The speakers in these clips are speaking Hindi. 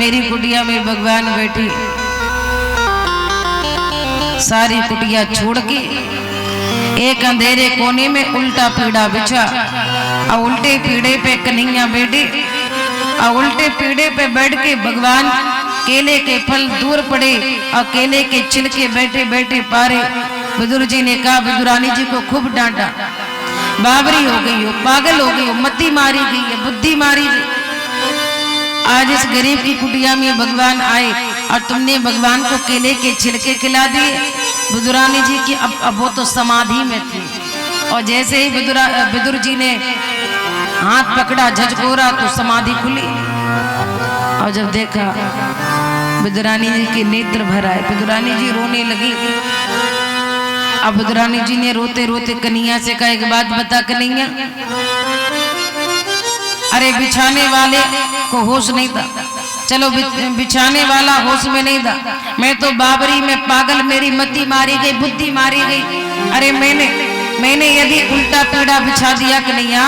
मेरी कुटिया में भगवान बैठी, सारी कुटिया छोड़ के एक अंधेरे कोने में उल्टा पीड़ा बिछा और उल्टे पीड़े पे कन्हैया बैठे और उल्टे पीड़े पे बैठ के भगवान केले के फल दूर पड़े और केले के छिलके बैठे बैठे पारे। विदुर जी ने कहा, विदुरानी जी को खूब डांटा, बाबरी हो गई हो, पागल हो गई हो, मति मारी गई है, बुद्धि मारी गई। आज इस गरीब की कुटिया में भगवान आए और तुमने भगवान को केले के छिलके खिला दिए। विदुरानी जी की अब वो तो समाधि में थी और जैसे ही विदुर जी ने हाथ पकड़ा झकझोरा तो समाधि खुली और जब देखा विदुरानी जी के नेत्र भर आए, विदुरानी जी रोने लगी। अब विदुरानी जी ने रोते रोते कन्हैया से कहा, एक बात बता कन्हैया, अरे बिछाने वाले को होश नहीं था, चलो बिछाने वाला होश में नहीं था, मैं तो बाबरी में पागल, मेरी मति मारी गई, बुद्धि मारी गई। अरे मैंने यदि उल्टा पीड़ा बिछा दिया कन्हैया,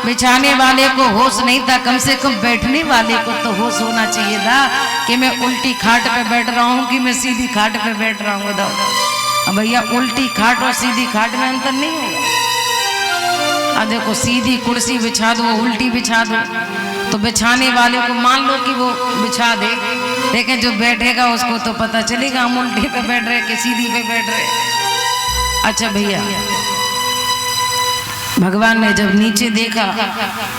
बिछाने वाले को होश नहीं था, कम से कम बैठने वाले को तो होश होना चाहिए था कि मैं उल्टी खाट पे बैठ रहा हूँ कि मैं सीधी खाट पे बैठ रहा हूँ। बताओ भैया, उल्टी खाट और सीधी खाट में अंतर नहीं होगा। अब देखो, सीधी कुर्सी बिछा दो, उल्टी बिछा दो तो बिछाने वाले को मान लो कि वो बिछा दे, लेकिन जो बैठेगा उसको तो पता चलेगा हम उल्टी पे बैठ रहे कि सीधी पे बैठ रहे। अच्छा भैया, भगवान ने जब नीचे देखा,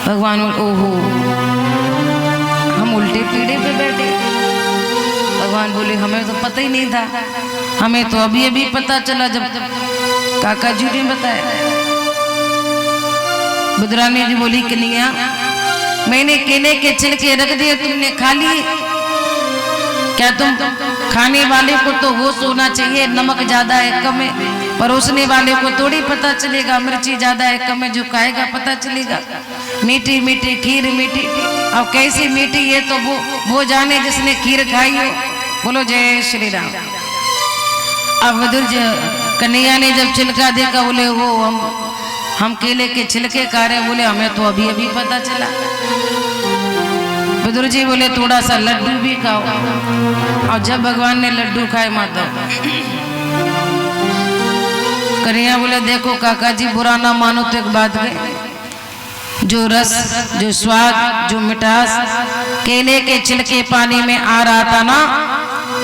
भगवान ओहो हम उल्टे पीड़े पे बैठे। भगवान बोले, हमें तो पता ही नहीं था, हमें तो अभी अभी पता चला जब काका जी ने बताया। विदुरानी जी बोली, कन्हैया मैंने केले के छिलके रख दिए, तुमने खा लिए क्या? तुम खाने वाले को तो होश होना चाहिए, नमक ज्यादा है कम है, परोसने वाले को थोड़ी पता चलेगा मिर्ची ज्यादा है कम है, जो खाएगा पता चलेगा। मीठी मीठी खीर मीठी, अब कैसी मीठी है तो वो जाने जिसने खीर खाई हो। बोलो जय श्री राम। अब विदुर जी कन्हैया ने जब छिलका देखा, बोले वो हम केले के छिलके खा रहे, बोले हमें तो अभी अभी पता चला। विदुर जी बोले थोड़ा सा लड्डू भी खाओ, और जब भगवान ने लड्डू खाए माता, कन्हैया बोले देखो काका जी, बुरा ना मानो तो एक बात है, जो रस, जो स्वाद, जो मिठास केले के छिलके पानी में आ रहा था ना,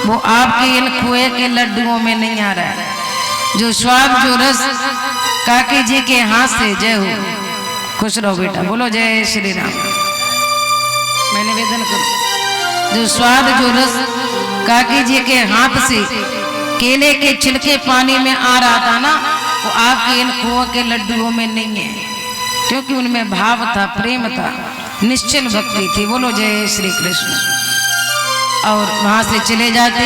वो आपके इन खोए के लड्डुओं में नहीं आ रहा है। जो स्वाद, जो रस काकी जी के हाथ से, जय हो, खुश रहो बेटा, बोलो जय श्री राम। मैं निवेदन करूं, जो स्वाद, जो रस काकी जी के हाथ से केले के छिलके पानी में आ रहा था ना, वो आपके इन खोए के लड्डुओं में नहीं है, क्योंकि उनमें भाव था, प्रेम था, निश्चल भक्ति थी। बोलो जय श्री कृष्ण। और वहां से चले जाते,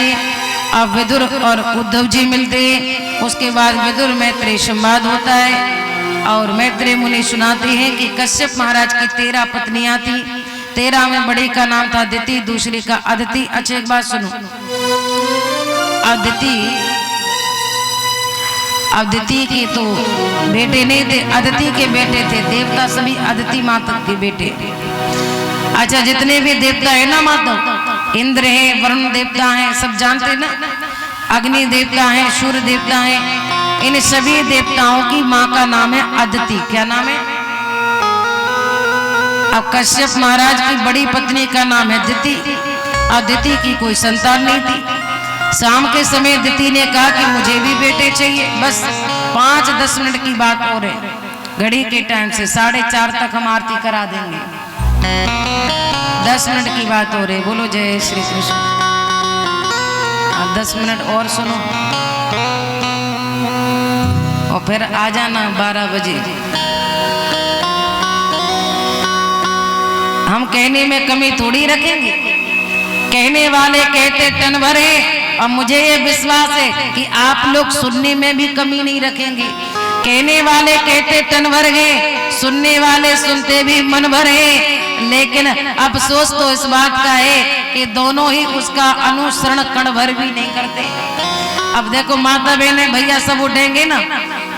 अब विदुर और उद्धव जी मिलते, उसके बाद विदुर मैत्रेय संवाद होता है और मैत्रेय मुनि सुनाते हैं कि कश्यप महाराज की 13 पत्नियां थी। 13 में बड़ी का नाम था अदिति, दूसरी का अदिति। अच्छा एक बात सुनो, अदिति के तो बेटे नहीं थे, अदिति के बेटे थे देवता, सभी अदिति माता के बेटे। अच्छा, जितने भी देवता है ना माता, इंद्र है, वरुण देवता है, सब जानते ना, अग्नि देवता है, सूर्य देवता है, इन सभी देवताओं की माँ का नाम है अदिति। क्या नाम है? अब कश्यप महाराज की बड़ी पत्नी का नाम है दिति। अदिति की कोई संतान नहीं थी। शाम के समय दिति ने कहा कि मुझे भी बेटे चाहिए। बस 5-10 मिनट की बात और है, घड़ी के टाइम से 4:30 तक हम आरती करा देंगे। 10 मिनट की बात हो रही। बोलो जय श्री कृष्ण। 10 मिनट और सुनो और फिर आ जाना 12 बजे। हम कहने में कमी थोड़ी रखेंगे। कहने वाले कहते टन भर है, और मुझे ये विश्वास है कि आप लोग सुनने में भी कमी नहीं रखेंगे। कहने वाले कहते टन भर है, सुनने वाले सुनते भी मन भर है। लेकिन अफसोस तो इस बात का है कि दोनों ही उसका अनुसरण कण भर भी नहीं करते। अब देखो माता बहने भैया सब उठेंगे ना,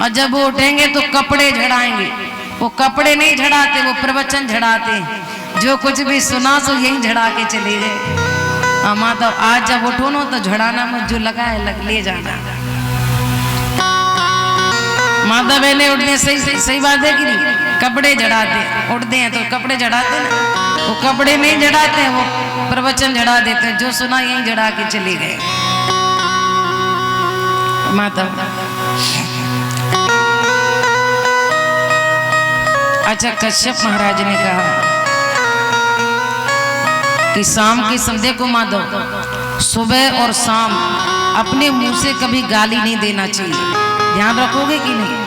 और जब वो उठेंगे तो कपड़े झड़ाएंगे। वो कपड़े नहीं झड़ाते, वो प्रवचन झड़ाते हैं। जो कुछ भी सुना सो यही झड़ा के चले गए। माँ तो आज जब उठो ना तो झड़ाना मत, जो लगा है ले जाना। माता बहने उठने सही बात है कि नहीं? कपड़े जड़ाते, उठते हैं तो कपड़े जड़ाते ना, वो कपड़े नहीं जड़ाते, वो प्रवचन जड़ा देते, जो सुना यही जड़ा के चले गए। माता अच्छा, कश्यप महाराज ने कहा कि शाम के संध्या को माधव सुबह और शाम अपने मुंह से कभी गाली नहीं देना चाहिए, ध्यान रखोगे कि नहीं?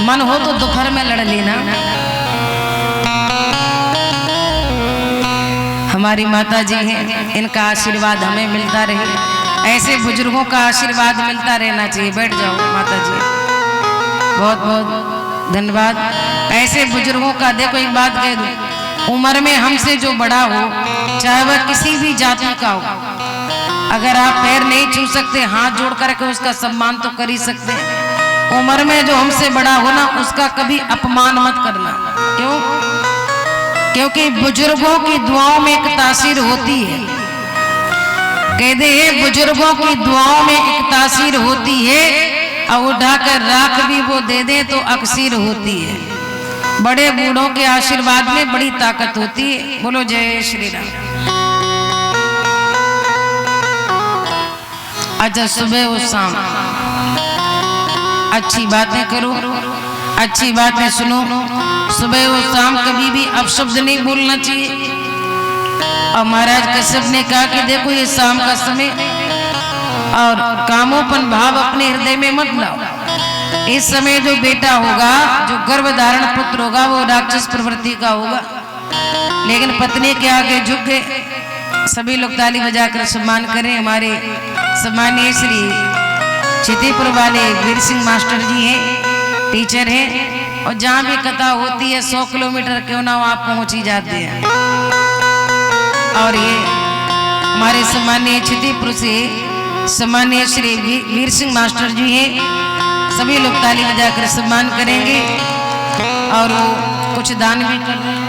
मन हो तो दोपहर में लड़ लेना। हमारी माता जी हैं, इनका आशीर्वाद हमें मिलता रहे, ऐसे बुजुर्गों का आशीर्वाद मिलता रहना चाहिए। बैठ जाओ माता जी, बहुत बहुत धन्यवाद। ऐसे बुजुर्गों का, देखो एक बात कह दूं, उम्र में हमसे जो बड़ा हो, चाहे वह किसी भी जाति का हो, अगर आप पैर नहीं छू सकते, हाथ जोड़ करके उसका सम्मान तो कर ही सकते हैं। उम्र में जो हमसे बड़ा हो ना, उसका कभी अपमान मत करना। क्यों? क्योंकि बुजुर्गों की दुआओं में एक तासीर होती है। कहते हैं बुजुर्गों की दुआओं में एक तासीर होती है, और उठाकर राख भी वो दे दे तो अक्सीर होती है। बड़े बूढ़ों के आशीर्वाद में बड़ी ताकत होती है। बोलो जय श्री राम। अच्छा, सुबह और शाम अच्छी बातें करो, अच्छी बातें सुनो। सुबह और शाम कभी भी अपशब्द नहीं बोलना चाहिए। और महाराज कश्यप ने कहा कि देखो ये शाम का समय, और कामोपन भाव अपने हृदय में मत लाओ। इस समय जो बेटा होगा, जो गर्भ धारण पुत्र होगा, वो राक्षस प्रवृत्ति का होगा। लेकिन पत्नी के आगे झुक गए। सभी लोग ताली बजाकर सम्मान करें। हमारे सम्मानीय श्री क्षितिपुर वाले वीर सिंह मास्टर जी हैं, टीचर हैं, और जहाँ भी कथा होती है 100 किलोमीटर क्यों ना आप पहुँच ही जाते हैं। और ये हमारे सम्मानीय क्षितिपुर से सम्मानीय श्री वीर सिंह मास्टर जी हैं। सभी लोग ताली बजाकर सम्मान करेंगे और वो कुछ दान भी कर रहे हैं।